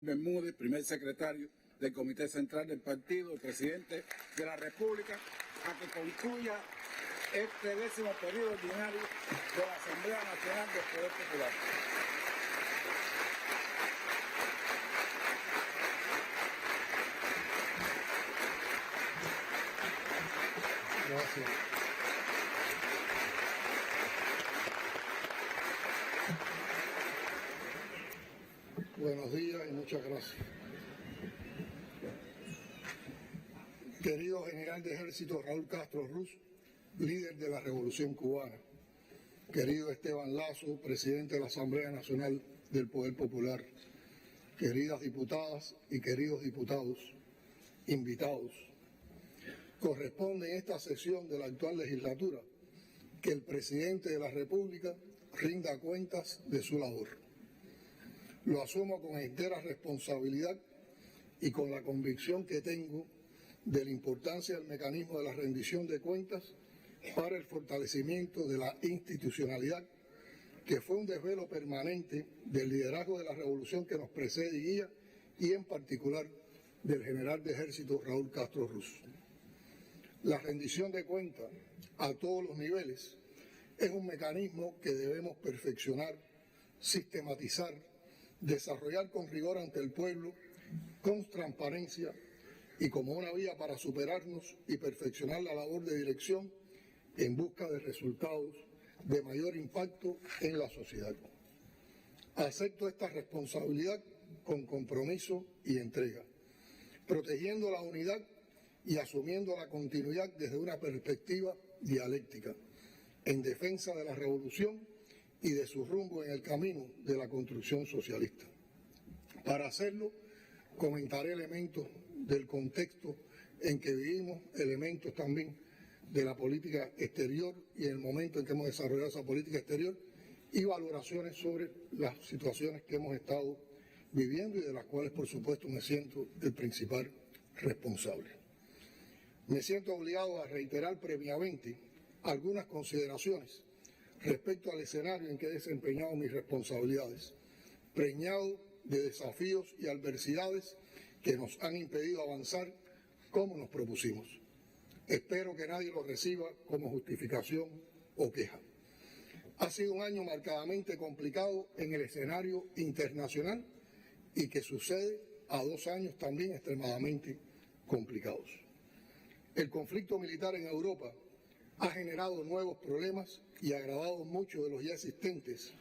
Bermúdez, primer secretario del Comité Central del Partido, el presidente de la República, a que concluya este 10º periodo ordinario de la Asamblea Nacional del Poder Popular. Gracias. Buenos días y muchas gracias. Querido General de Ejército Raúl Castro Ruz, líder de la Revolución Cubana. Querido Esteban Lazo, presidente de la Asamblea Nacional del Poder Popular. Queridas diputadas y queridos diputados, invitados. Corresponde en esta sesión de la actual legislatura que el presidente de la República rinda cuentas de su labor. Lo asumo con entera responsabilidad y con la convicción que tengo de la importancia del mecanismo de la rendición de cuentas para el fortalecimiento de la institucionalidad, que fue un desvelo permanente del liderazgo de la revolución que nos precede y guía, y en particular del general de ejército Raúl Castro Ruz. La rendición de cuentas a todos los niveles es un mecanismo que debemos perfeccionar, sistematizar, desarrollar con rigor ante el pueblo, con transparencia y como una vía para superarnos y perfeccionar la labor de dirección en busca de resultados de mayor impacto en la sociedad. Acepto esta responsabilidad con compromiso y entrega, protegiendo la unidad y asumiendo la continuidad desde una perspectiva dialéctica, en defensa de la revolución y de su rumbo en el camino de la construcción socialista. Para hacerlo, comentaré elementos del contexto en que vivimos, elementos también de la política exterior y el momento en que hemos desarrollado esa política exterior, y valoraciones sobre las situaciones que hemos estado viviendo y de las cuales, por supuesto, me siento el principal responsable. Me siento obligado a reiterar previamente algunas consideraciones respecto al escenario en que he desempeñado mis responsabilidades, preñado de desafíos y adversidades que nos han impedido avanzar como nos propusimos. Espero que nadie lo reciba como justificación o queja. Ha sido un año marcadamente complicado en el escenario internacional y que sucede a 2 años también extremadamente complicados. El conflicto militar en Europa ha generado nuevos problemas y agravado muchos de los ya existentes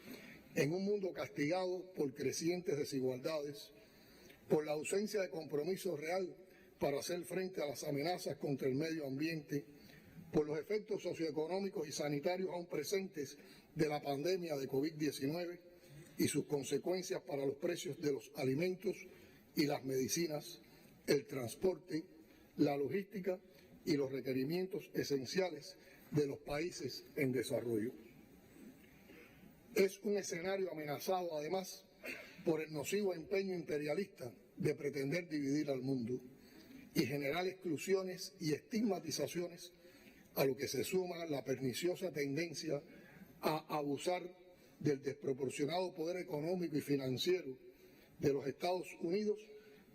en un mundo castigado por crecientes desigualdades, por la ausencia de compromiso real para hacer frente a las amenazas contra el medio ambiente, por los efectos socioeconómicos y sanitarios aún presentes de la pandemia de COVID-19 y sus consecuencias para los precios de los alimentos y las medicinas, el transporte, la logística y los requerimientos esenciales de los países en desarrollo. Es un escenario amenazado, además, por el nocivo empeño imperialista de pretender dividir al mundo y generar exclusiones y estigmatizaciones, a lo que se suma la perniciosa tendencia a abusar del desproporcionado poder económico y financiero de los Estados Unidos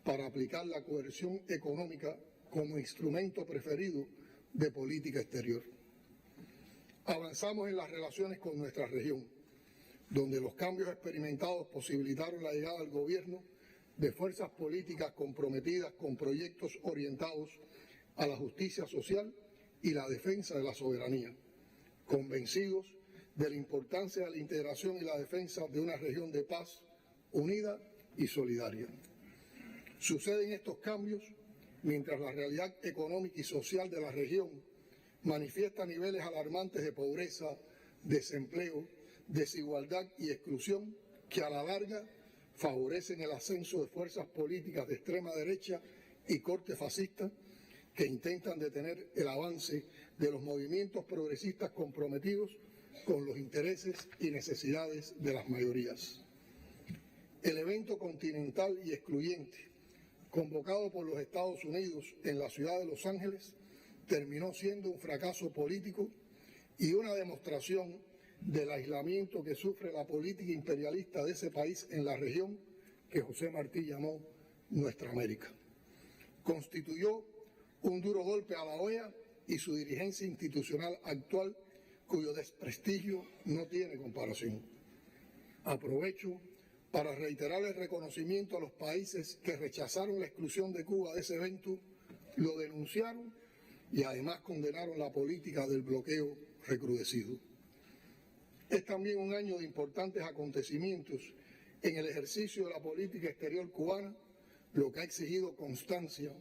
para aplicar la coerción económica como instrumento preferido de política exterior. Avanzamos en las relaciones con nuestra región, donde los cambios experimentados posibilitaron la llegada al gobierno de fuerzas políticas comprometidas con proyectos orientados a la justicia social y la defensa de la soberanía, convencidos de la importancia de la integración y la defensa de una región de paz, unida y solidaria. Suceden estos cambios mientras la realidad económica y social de la región manifiesta niveles alarmantes de pobreza, desempleo, desigualdad y exclusión que a la larga favorecen el ascenso de fuerzas políticas de extrema derecha y corte fascista que intentan detener el avance de los movimientos progresistas comprometidos con los intereses y necesidades de las mayorías. El evento continental y excluyente convocado por los Estados Unidos en la ciudad de Los Ángeles terminó siendo un fracaso político y una demostración del aislamiento que sufre la política imperialista de ese país en la región, que José Martí llamó Nuestra América. Constituyó un duro golpe a la OEA y su dirigencia institucional actual, cuyo desprestigio no tiene comparación. Aprovecho para reiterar el reconocimiento a los países que rechazaron la exclusión de Cuba de ese evento, lo denunciaron y además condenaron la política del bloqueo recrudecido. Es también un año de importantes acontecimientos en el ejercicio de la política exterior cubana, lo que ha exigido constancia,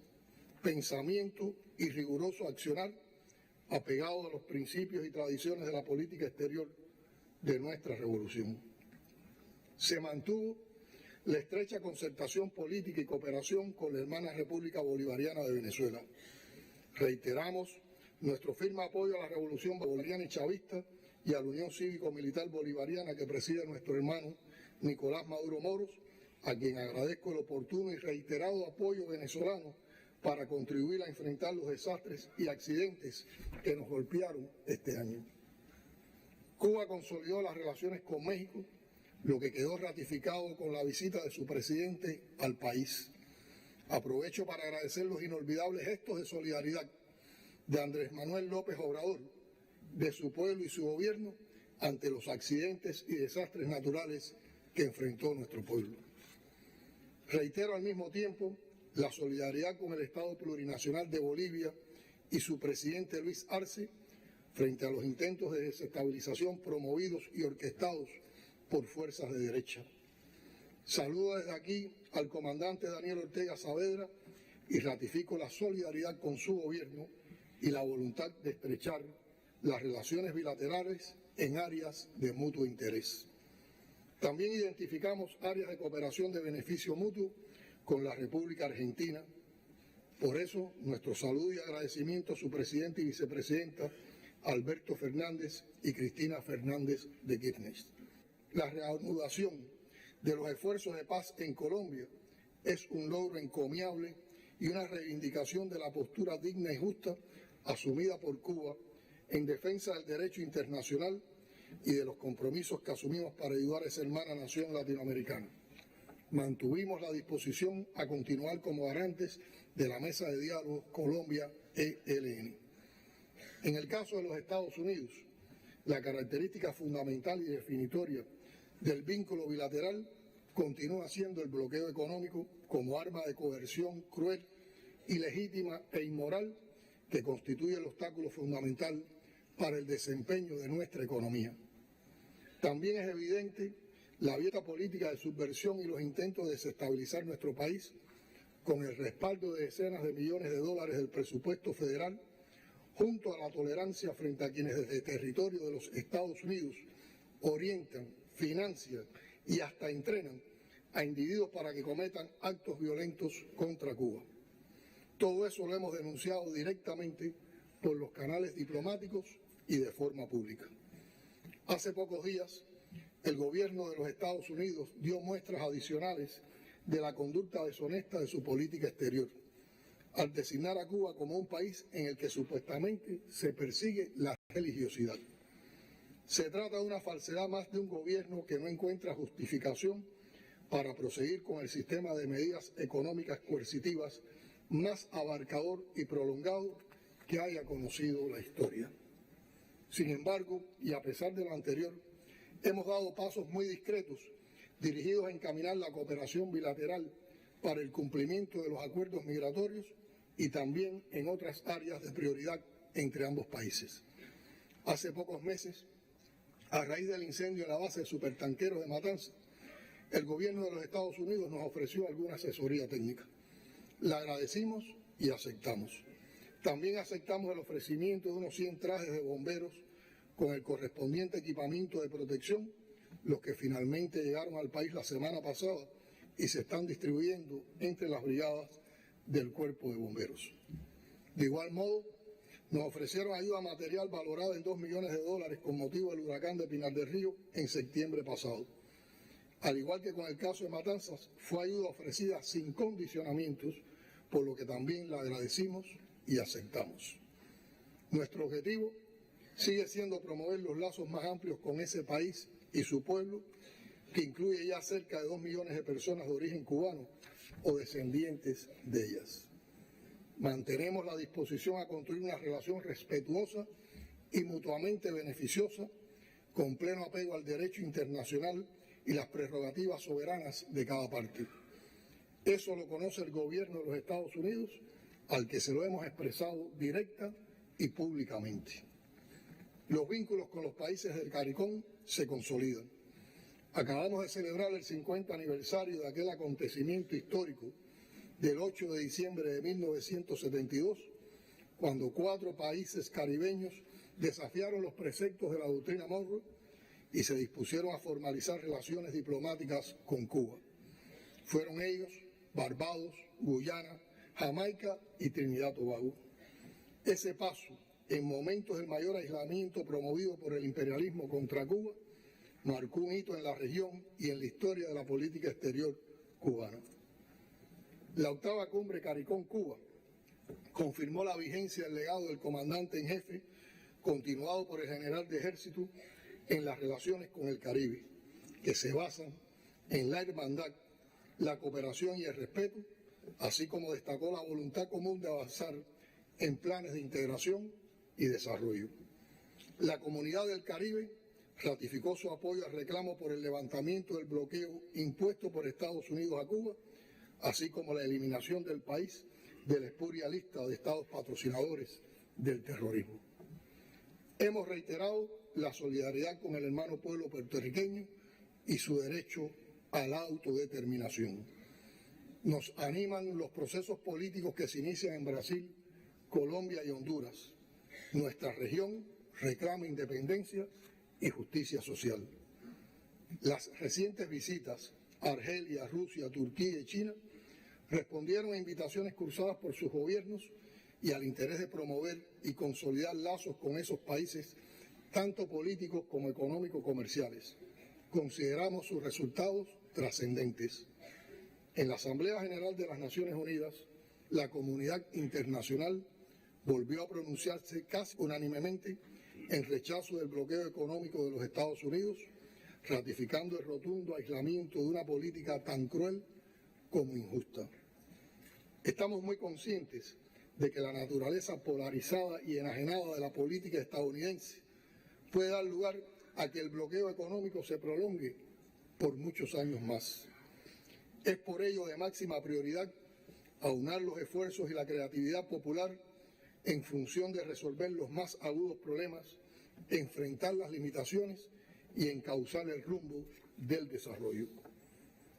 pensamiento y riguroso accionar apegado a los principios y tradiciones de la política exterior de nuestra revolución. Se mantuvo la estrecha concertación política y cooperación con la hermana República Bolivariana de Venezuela. Reiteramos nuestro firme apoyo a la revolución bolivariana y chavista y a la Unión Cívico-Militar Bolivariana que preside nuestro hermano Nicolás Maduro Moros, a quien agradezco el oportuno y reiterado apoyo venezolano para contribuir a enfrentar los desastres y accidentes que nos golpearon este año. Cuba consolidó las relaciones con México, lo que quedó ratificado con la visita de su presidente al país. Aprovecho para agradecer los inolvidables gestos de solidaridad de Andrés Manuel López Obrador, de su pueblo y su gobierno ante los accidentes y desastres naturales que enfrentó nuestro pueblo. Reitero al mismo tiempo la solidaridad con el Estado Plurinacional de Bolivia y su presidente Luis Arce frente a los intentos de desestabilización promovidos y orquestados por fuerzas de derecha. Saludo desde aquí al comandante Daniel Ortega Saavedra y ratifico la solidaridad con su gobierno y la voluntad de estrechar las relaciones bilaterales en áreas de mutuo interés. También identificamos áreas de cooperación de beneficio mutuo con la República Argentina. Por eso, nuestro saludo y agradecimiento a su presidente y vicepresidenta, Alberto Fernández y Cristina Fernández de Kirchner. La reanudación de los esfuerzos de paz en Colombia es un logro encomiable y una reivindicación de la postura digna y justa asumida por Cuba en defensa del derecho internacional y de los compromisos que asumimos para ayudar a esa hermana nación latinoamericana. Mantuvimos la disposición a continuar como garantes de la mesa de diálogo Colombia-ELN. En el caso de los Estados Unidos, la característica fundamental y definitoria del vínculo bilateral continúa siendo el bloqueo económico como arma de coerción cruel, ilegítima e inmoral que constituye el obstáculo fundamental para el desempeño de nuestra economía. También es evidente la abierta política de subversión y los intentos de desestabilizar nuestro país con el respaldo de decenas de millones de dólares del presupuesto federal, junto a la tolerancia frente a quienes desde el territorio de los Estados Unidos orientan, financian y hasta entrenan a individuos para que cometan actos violentos contra Cuba. Todo eso lo hemos denunciado directamente por los canales diplomáticos y de forma pública. Hace pocos días, el gobierno de los Estados Unidos dio muestras adicionales de la conducta deshonesta de su política exterior, al designar a Cuba como un país en el que supuestamente se persigue la religiosidad. Se trata de una falsedad más de un gobierno que no encuentra justificación para proseguir con el sistema de medidas económicas coercitivas más abarcador y prolongado que haya conocido la historia. Sin embargo, y a pesar de lo anterior, hemos dado pasos muy discretos dirigidos a encaminar la cooperación bilateral para el cumplimiento de los acuerdos migratorios y también en otras áreas de prioridad entre ambos países. Hace pocos meses, a raíz del incendio en la base de supertanqueros de Matanzas, el gobierno de los Estados Unidos nos ofreció alguna asesoría técnica. La agradecimos y aceptamos. También aceptamos el ofrecimiento de unos 100 trajes de bomberos con el correspondiente equipamiento de protección, los que finalmente llegaron al país la semana pasada y se están distribuyendo entre las brigadas del Cuerpo de Bomberos. De igual modo, nos ofrecieron ayuda material valorada en $2 millones con motivo del huracán de Pinar del Río en septiembre pasado. Al igual que con el caso de Matanzas, fue ayuda ofrecida sin condicionamientos, por lo que también la agradecimos y aceptamos. Nuestro objetivo sigue siendo promover los lazos más amplios con ese país y su pueblo, que incluye ya cerca de 2 millones de personas de origen cubano o descendientes de ellas. Mantenemos la disposición a construir una relación respetuosa y mutuamente beneficiosa, con pleno apego al derecho internacional y las prerrogativas soberanas de cada parte. Eso lo conoce el gobierno de los Estados Unidos, al que se lo hemos expresado directa y públicamente. Los vínculos con los países del CARICOM se consolidan. Acabamos de celebrar el 50 aniversario de aquel acontecimiento histórico del 8 de diciembre de 1972, cuando 4 países caribeños desafiaron los preceptos de la doctrina Monroe y se dispusieron a formalizar relaciones diplomáticas con Cuba. Fueron ellos Barbados, Guyana, Jamaica y Trinidad y Tobago. Ese paso, en momentos del mayor aislamiento promovido por el imperialismo contra Cuba, marcó un hito en la región y en la historia de la política exterior cubana. La 8ª Cumbre CARICOM-Cuba confirmó la vigencia del legado del comandante en jefe, continuado por el general de ejército, en las relaciones con el Caribe, que se basan en la hermandad, la cooperación y el respeto, así como destacó la voluntad común de avanzar en planes de integración y desarrollo. La Comunidad del Caribe ratificó su apoyo al reclamo por el levantamiento del bloqueo impuesto por Estados Unidos a Cuba, así como la eliminación del país de la espuria lista de estados patrocinadores del terrorismo. Hemos reiterado la solidaridad con el hermano pueblo puertorriqueño y su derecho a la autodeterminación. Nos animan los procesos políticos que se inician en Brasil, Colombia y Honduras. Nuestra región reclama independencia y justicia social. Las recientes visitas a Argelia, Rusia, Turquía y China respondieron a invitaciones cruzadas por sus gobiernos y al interés de promover y consolidar lazos con esos países, tanto políticos como económico-comerciales. Consideramos sus resultados trascendentes. En la Asamblea General de las Naciones Unidas, la comunidad internacional volvió a pronunciarse casi unánimemente en rechazo del bloqueo económico de los Estados Unidos, ratificando el rotundo aislamiento de una política tan cruel como injusta. Estamos muy conscientes de que la naturaleza polarizada y enajenada de la política estadounidense puede dar lugar a que el bloqueo económico se prolongue por muchos años más. Es por ello de máxima prioridad aunar los esfuerzos y la creatividad popular en función de resolver los más agudos problemas, enfrentar las limitaciones y encauzar el rumbo del desarrollo.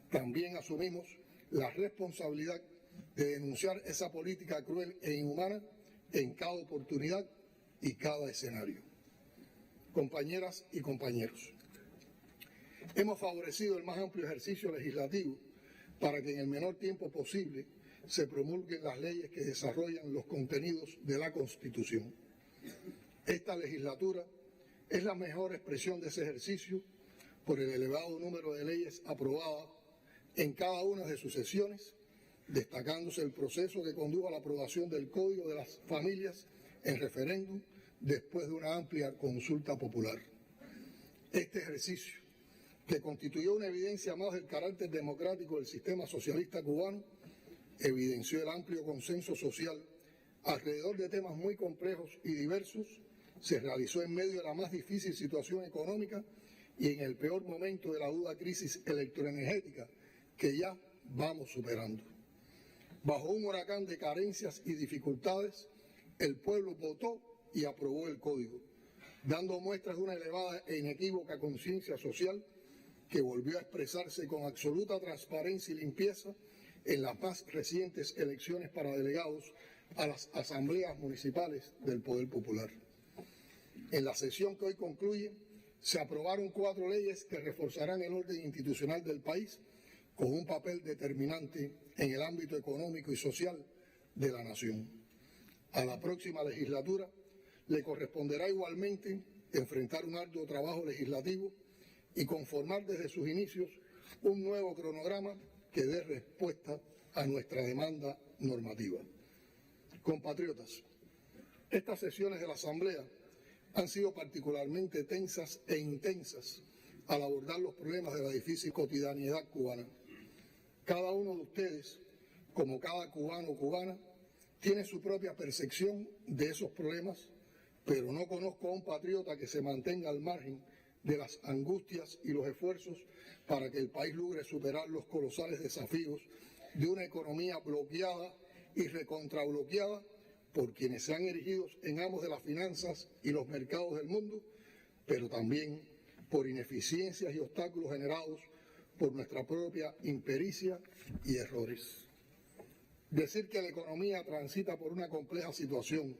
También asumimos la responsabilidad de denunciar esa política cruel e inhumana en cada oportunidad y cada escenario. Compañeras y compañeros, hemos favorecido el más amplio ejercicio legislativo para que en el menor tiempo posible se promulguen las leyes que desarrollan los contenidos de la Constitución. Esta legislatura es la mejor expresión de ese ejercicio por el elevado número de leyes aprobadas en cada una de sus sesiones, destacándose el proceso que condujo a la aprobación del Código de las Familias en referéndum después de una amplia consulta popular. Este ejercicio, que constituyó una evidencia más del carácter democrático del sistema socialista cubano, evidenció el amplio consenso social alrededor de temas muy complejos y diversos, se realizó en medio de la más difícil situación económica y en el peor momento de la aguda crisis electroenergética que ya vamos superando. Bajo un huracán de carencias y dificultades, el pueblo votó y aprobó el Código, dando muestras de una elevada e inequívoca conciencia social que volvió a expresarse con absoluta transparencia y limpieza en las más recientes elecciones para delegados a las asambleas municipales del Poder Popular. En la sesión que hoy concluye, se aprobaron 4 leyes que reforzarán el orden institucional del país con un papel determinante en el ámbito económico y social de la nación. A la próxima legislatura le corresponderá igualmente enfrentar un arduo trabajo legislativo y conformar desde sus inicios un nuevo cronograma que dé respuesta a nuestra demanda normativa. Compatriotas, estas sesiones de la Asamblea han sido particularmente tensas e intensas al abordar los problemas de la difícil cotidianidad cubana. Cada uno de ustedes, como cada cubano o cubana, tiene su propia percepción de esos problemas, pero no conozco a un patriota que se mantenga al margen de las angustias y los esfuerzos para que el país logre superar los colosales desafíos de una economía bloqueada y recontrabloqueada por quienes se han erigido en amos de las finanzas y los mercados del mundo, pero también por ineficiencias y obstáculos generados por nuestra propia impericia y errores. Decir que la economía transita por una compleja situación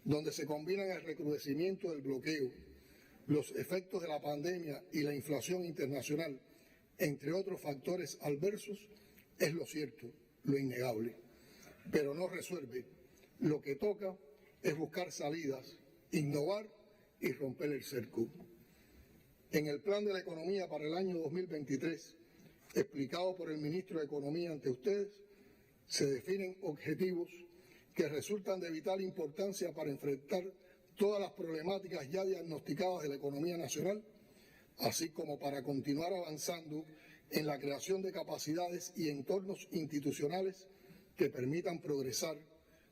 donde se combinan el recrudecimiento del bloqueo, los efectos de la pandemia y la inflación internacional, entre otros factores adversos, es lo cierto, lo innegable, pero no resuelve. Lo que toca es buscar salidas, innovar y romper el cerco. En el plan de la economía para el año 2023, explicado por el ministro de Economía ante ustedes, se definen objetivos que resultan de vital importancia para enfrentar todas las problemáticas ya diagnosticadas de la economía nacional, así como para continuar avanzando en la creación de capacidades y entornos institucionales que permitan progresar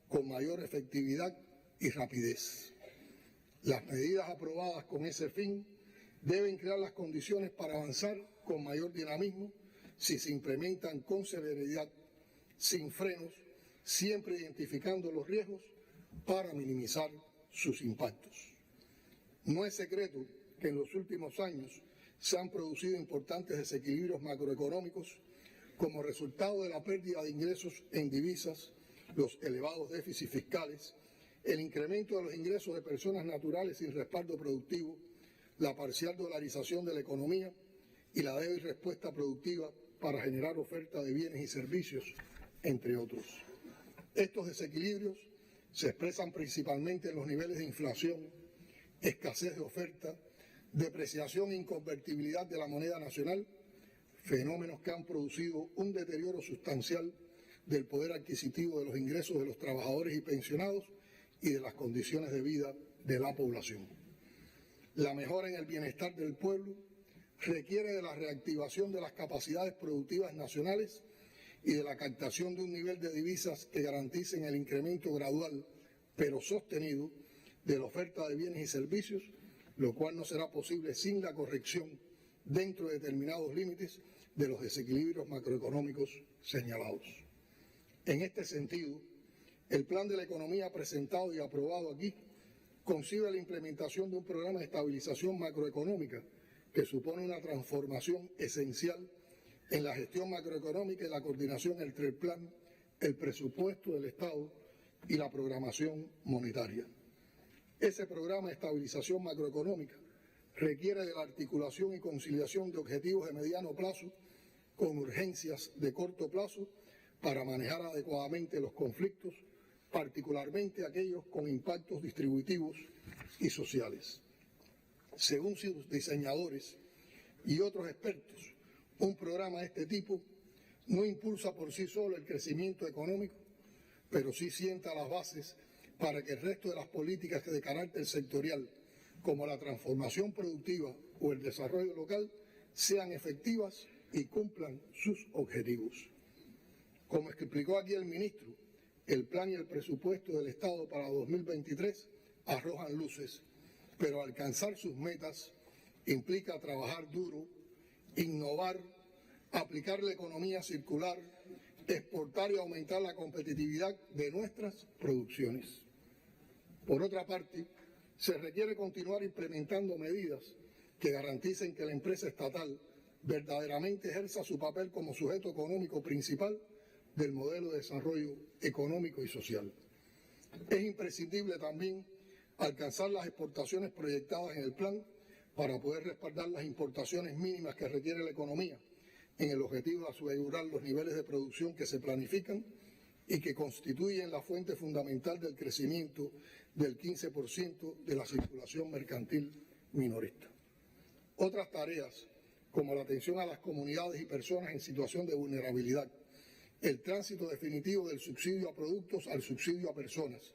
con mayor efectividad y rapidez. Las medidas aprobadas con ese fin deben crear las condiciones para avanzar con mayor dinamismo si se implementan con celeridad, sin frenos, siempre identificando los riesgos para minimizar sus impactos. No es secreto que en los últimos años se han producido importantes desequilibrios macroeconómicos como resultado de la pérdida de ingresos en divisas, los elevados déficits fiscales, el incremento de los ingresos de personas naturales sin respaldo productivo, la parcial dolarización de la economía y la débil respuesta productiva para generar oferta de bienes y servicios, entre otros. Estos desequilibrios se expresan principalmente en los niveles de inflación, escasez de oferta, depreciación e inconvertibilidad de la moneda nacional, fenómenos que han producido un deterioro sustancial del poder adquisitivo de los ingresos de los trabajadores y pensionados y de las condiciones de vida de la población. La mejora en el bienestar del pueblo requiere de la reactivación de las capacidades productivas nacionales y de la captación de un nivel de divisas que garanticen el incremento gradual, pero sostenido, de la oferta de bienes y servicios, lo cual no será posible sin la corrección, dentro de determinados límites, de los desequilibrios macroeconómicos señalados. En este sentido, el plan de la economía presentado y aprobado aquí concibe la implementación de un programa de estabilización macroeconómica que supone una transformación esencial en la gestión macroeconómica y la coordinación entre el plan, el presupuesto del Estado y la programación monetaria. Ese programa de estabilización macroeconómica requiere de la articulación y conciliación de objetivos de mediano plazo con urgencias de corto plazo para manejar adecuadamente los conflictos, particularmente aquellos con impactos distributivos y sociales. Según sus diseñadores y otros expertos, un programa de este tipo no impulsa por sí solo el crecimiento económico, pero sí sienta las bases para que el resto de las políticas de carácter sectorial, como la transformación productiva o el desarrollo local, sean efectivas y cumplan sus objetivos. Como explicó aquí el ministro, el plan y el presupuesto del Estado para 2023 arrojan luces, pero alcanzar sus metas implica trabajar duro, innovar, aplicar la economía circular, exportar y aumentar la competitividad de nuestras producciones. Por otra parte, se requiere continuar implementando medidas que garanticen que la empresa estatal verdaderamente ejerza su papel como sujeto económico principal del modelo de desarrollo económico y social. Es imprescindible también alcanzar las exportaciones proyectadas en el plan para poder respaldar las importaciones mínimas que requiere la economía en el objetivo de asegurar los niveles de producción que se planifican y que constituyen la fuente fundamental del crecimiento del 15% de la circulación mercantil minorista. Otras tareas, como la atención a las comunidades y personas en situación de vulnerabilidad, el tránsito definitivo del subsidio a productos al subsidio a personas,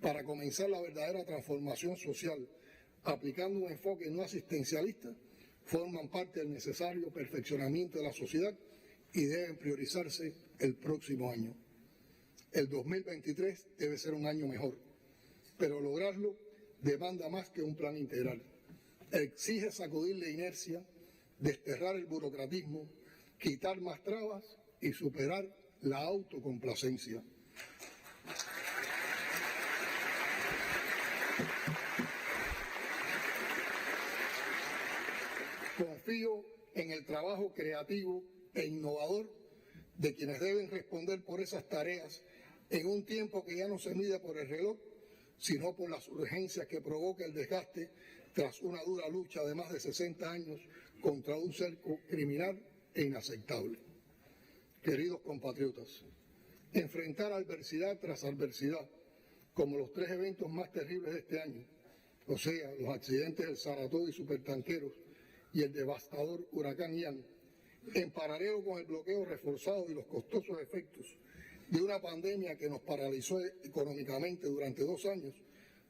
para comenzar la verdadera transformación social, aplicando un enfoque no asistencialista, forman parte del necesario perfeccionamiento de la sociedad y deben priorizarse el próximo año. El 2023 debe ser un año mejor, pero lograrlo demanda más que un plan integral. Exige sacudir la inercia, desterrar el burocratismo, quitar más trabas y superar la autocomplacencia. Confío en el trabajo creativo e innovador de quienes deben responder por esas tareas en un tiempo que ya no se mide por el reloj, sino por las urgencias que provoca el desgaste tras una dura lucha de más de 60 años contra un cerco criminal e inaceptable. Queridos compatriotas, enfrentar adversidad tras adversidad, como los 3 eventos más terribles de este año, o sea, los accidentes del Saratoga y Supertanqueros y el devastador huracán Ian, en paralelo con el bloqueo reforzado y los costosos efectos de una pandemia que nos paralizó económicamente durante 2 años,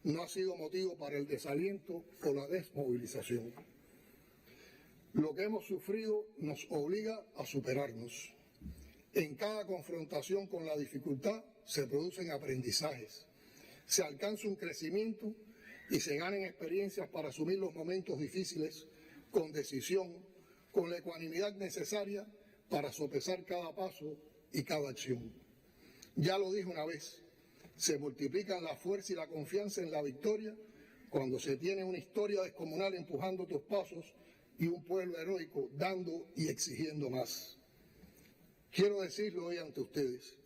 no ha sido motivo para el desaliento o la desmovilización. Lo que hemos sufrido nos obliga a superarnos. En cada confrontación con la dificultad se producen aprendizajes, se alcanza un crecimiento y se ganan experiencias para asumir los momentos difíciles con decisión, con la ecuanimidad necesaria para sopesar cada paso y cada acción. Ya lo dije una vez, se multiplican la fuerza y la confianza en la victoria cuando se tiene una historia descomunal empujando tus pasos y un pueblo heroico dando y exigiendo más. Quiero decirlo hoy ante ustedes,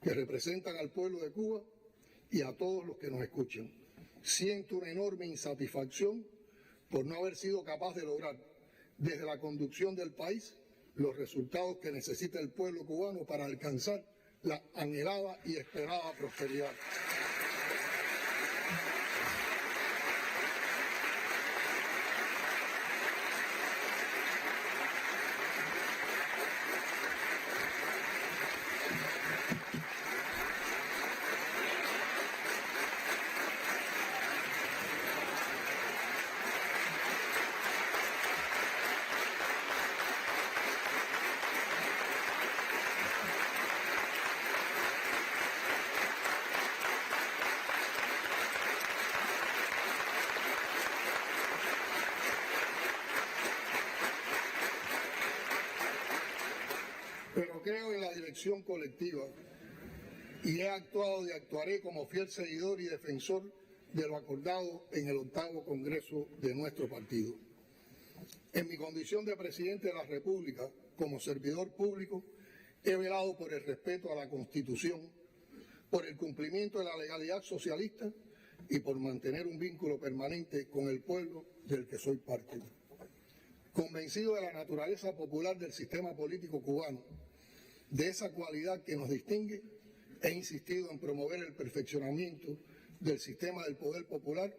que representan al pueblo de Cuba y a todos los que nos escuchan. Siento una enorme insatisfacción por no haber sido capaz de lograr, desde la conducción del país, los resultados que necesita el pueblo cubano para alcanzar la anhelada y esperada prosperidad. Pero creo en la dirección colectiva y he actuado y actuaré como fiel seguidor y defensor de lo acordado en el 8º Congreso de nuestro partido. En mi condición de presidente de la República, como servidor público, he velado por el respeto a la Constitución, por el cumplimiento de la legalidad socialista y por mantener un vínculo permanente con el pueblo del que soy parte. Convencido de la naturaleza popular del sistema político cubano, de esa cualidad que nos distingue, he insistido en promover el perfeccionamiento del sistema del poder popular,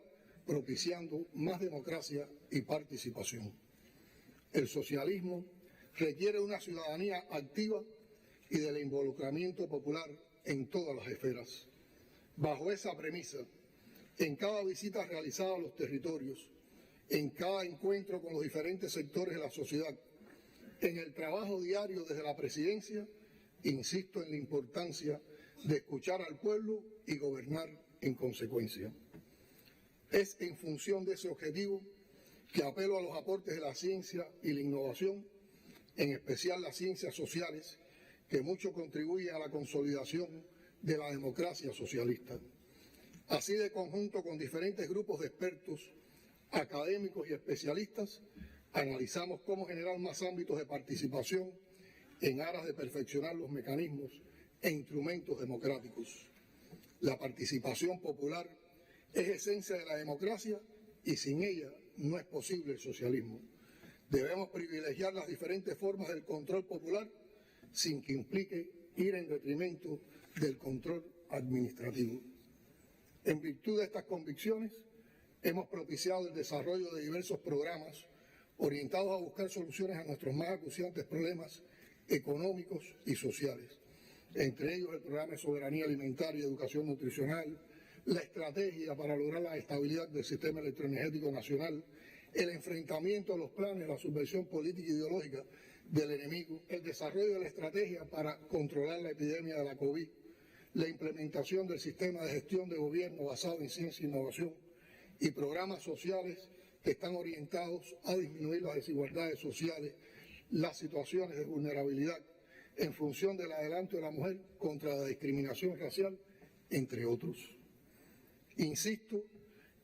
propiciando más democracia y participación. El socialismo requiere una ciudadanía activa y del involucramiento popular en todas las esferas. Bajo esa premisa, en cada visita realizada a los territorios, en cada encuentro con los diferentes sectores de la sociedad, en el trabajo diario desde la presidencia, insisto en la importancia de escuchar al pueblo y gobernar en consecuencia. Es en función de ese objetivo que apelo a los aportes de la ciencia y la innovación, en especial las ciencias sociales, que mucho contribuyen a la consolidación de la democracia socialista. Así, de conjunto con diferentes grupos de expertos, académicos y especialistas, analizamos cómo generar más ámbitos de participación en aras de perfeccionar los mecanismos e instrumentos democráticos. La participación popular es esencia de la democracia y sin ella no es posible el socialismo. Debemos privilegiar las diferentes formas del control popular sin que implique ir en detrimento del control administrativo. En virtud de estas convicciones, hemos propiciado el desarrollo de diversos programas orientados a buscar soluciones a nuestros más acuciantes problemas económicos y sociales, entre ellos el programa de soberanía alimentaria y educación nutricional, la estrategia para lograr la estabilidad del sistema electroenergético nacional, el enfrentamiento a los planes, la subversión política e ideológica del enemigo, el desarrollo de la estrategia para controlar la epidemia de la COVID, la implementación del sistema de gestión de gobierno basado en ciencia e innovación y programas sociales que están orientados a disminuir las desigualdades sociales, las situaciones de vulnerabilidad en función del adelanto de la mujer contra la discriminación racial, entre otros. Insisto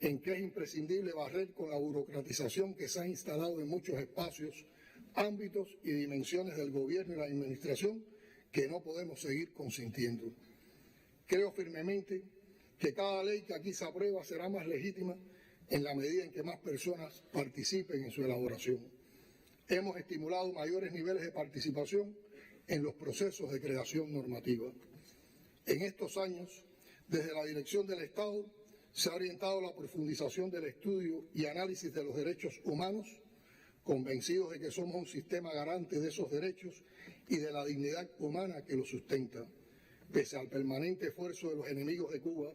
en que es imprescindible barrer con la burocratización que se ha instalado en muchos espacios, ámbitos y dimensiones del gobierno y la administración que no podemos seguir consintiendo. Creo firmemente que cada ley que aquí se aprueba será más legítima en la medida en que más personas participen en su elaboración. Hemos estimulado mayores niveles de participación en los procesos de creación normativa. En estos años, desde la dirección del Estado, se ha orientado la profundización del estudio y análisis de los derechos humanos, convencidos de que somos un sistema garante de esos derechos y de la dignidad humana que los sustenta, pese al permanente esfuerzo de los enemigos de Cuba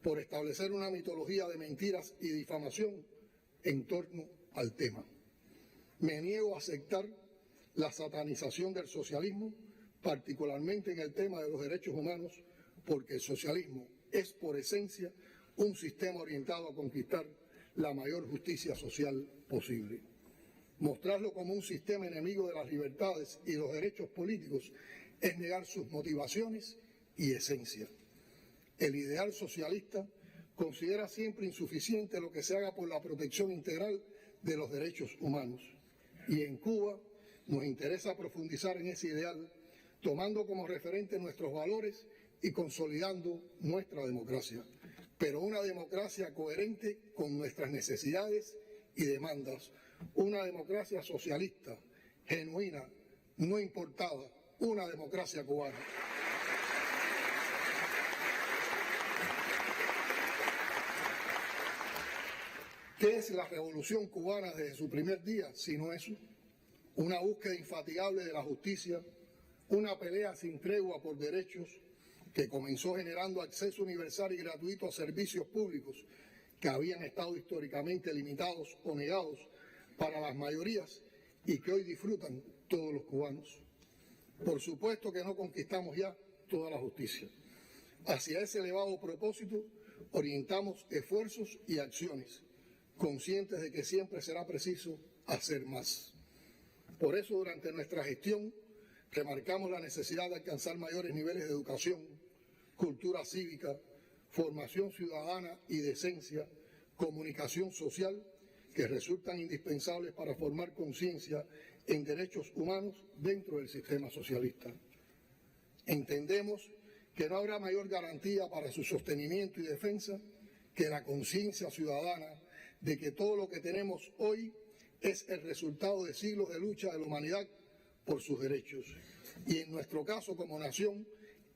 por establecer una mitología de mentiras y difamación en torno al tema. Me niego a aceptar la satanización del socialismo, particularmente en el tema de los derechos humanos, porque el socialismo es por esencia un sistema orientado a conquistar la mayor justicia social posible. Mostrarlo como un sistema enemigo de las libertades y los derechos políticos es negar sus motivaciones y esencia. El ideal socialista considera siempre insuficiente lo que se haga por la protección integral de los derechos humanos. Y en Cuba nos interesa profundizar en ese ideal, tomando como referente nuestros valores y consolidando nuestra democracia, pero una democracia coherente con nuestras necesidades y demandas, una democracia socialista, genuina, no importada, una democracia cubana. ¿Qué es la revolución cubana desde su primer día, sino eso? Una búsqueda infatigable de la justicia, una pelea sin tregua por derechos que comenzó generando acceso universal y gratuito a servicios públicos que habían estado históricamente limitados o negados para las mayorías y que hoy disfrutan todos los cubanos. Por supuesto que no conquistamos ya toda la justicia. Hacia ese elevado propósito orientamos esfuerzos y acciones, conscientes de que siempre será preciso hacer más. Por eso, durante nuestra gestión, remarcamos la necesidad de alcanzar mayores niveles de educación, cultura cívica, formación ciudadana y decencia, comunicación social, que resultan indispensables para formar conciencia en derechos humanos dentro del sistema socialista. Entendemos que no habrá mayor garantía para su sostenimiento y defensa que la conciencia ciudadana de que todo lo que tenemos hoy es el resultado de siglos de lucha de la humanidad por sus derechos. Y en nuestro caso como nación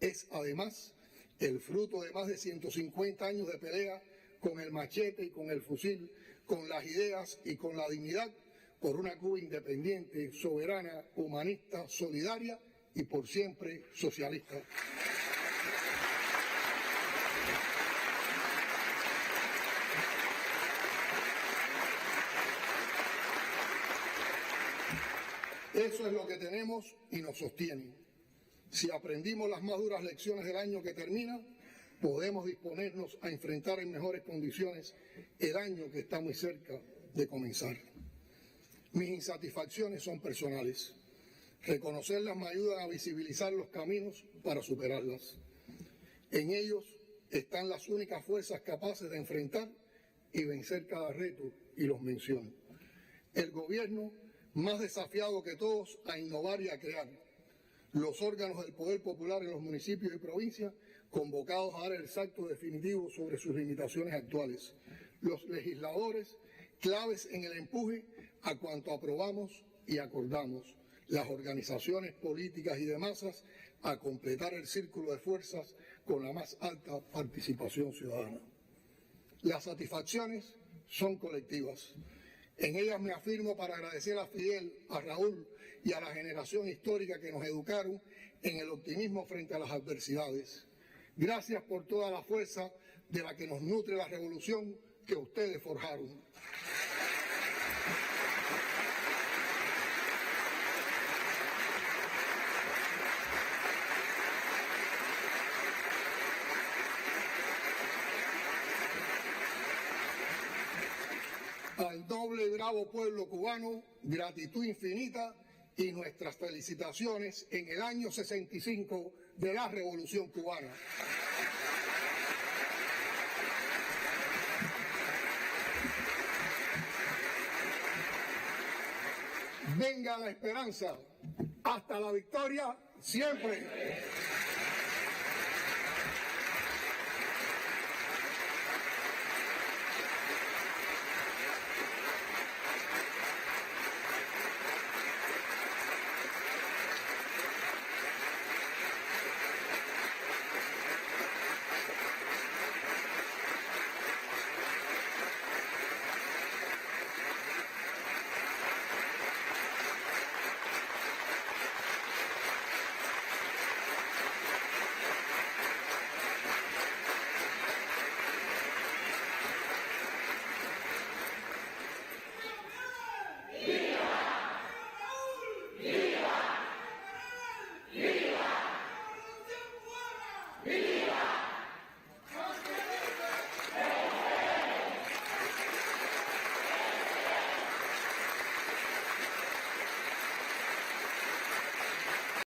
es además el fruto de más de 150 años de pelea con el machete y con el fusil, con las ideas y con la dignidad por una Cuba independiente, soberana, humanista, solidaria y por siempre socialista. Eso es lo que tenemos y nos sostiene. Si aprendimos las más duras lecciones del año que termina, podemos disponernos a enfrentar en mejores condiciones el año que está muy cerca de comenzar. Mis insatisfacciones son personales. Reconocerlas me ayudan a visibilizar los caminos para superarlas. En ellos están las únicas fuerzas capaces de enfrentar y vencer cada reto, y los menciono. El gobierno más desafiado que todos a innovar y a crear. Los órganos del poder popular en los municipios y provincias convocados a dar el salto definitivo sobre sus limitaciones actuales. Los legisladores claves en el empuje a cuanto aprobamos y acordamos. Las organizaciones políticas y de masas a completar el círculo de fuerzas con la más alta participación ciudadana. Las satisfacciones son colectivas. En ellas me afirmo para agradecer a Fidel, a Raúl y a la generación histórica que nos educaron en el optimismo frente a las adversidades. Gracias por toda la fuerza de la que nos nutre la revolución que ustedes forjaron. Al noble y bravo pueblo cubano, gratitud infinita y nuestras felicitaciones en el año 65 de la Revolución Cubana. Venga la esperanza, hasta la victoria siempre.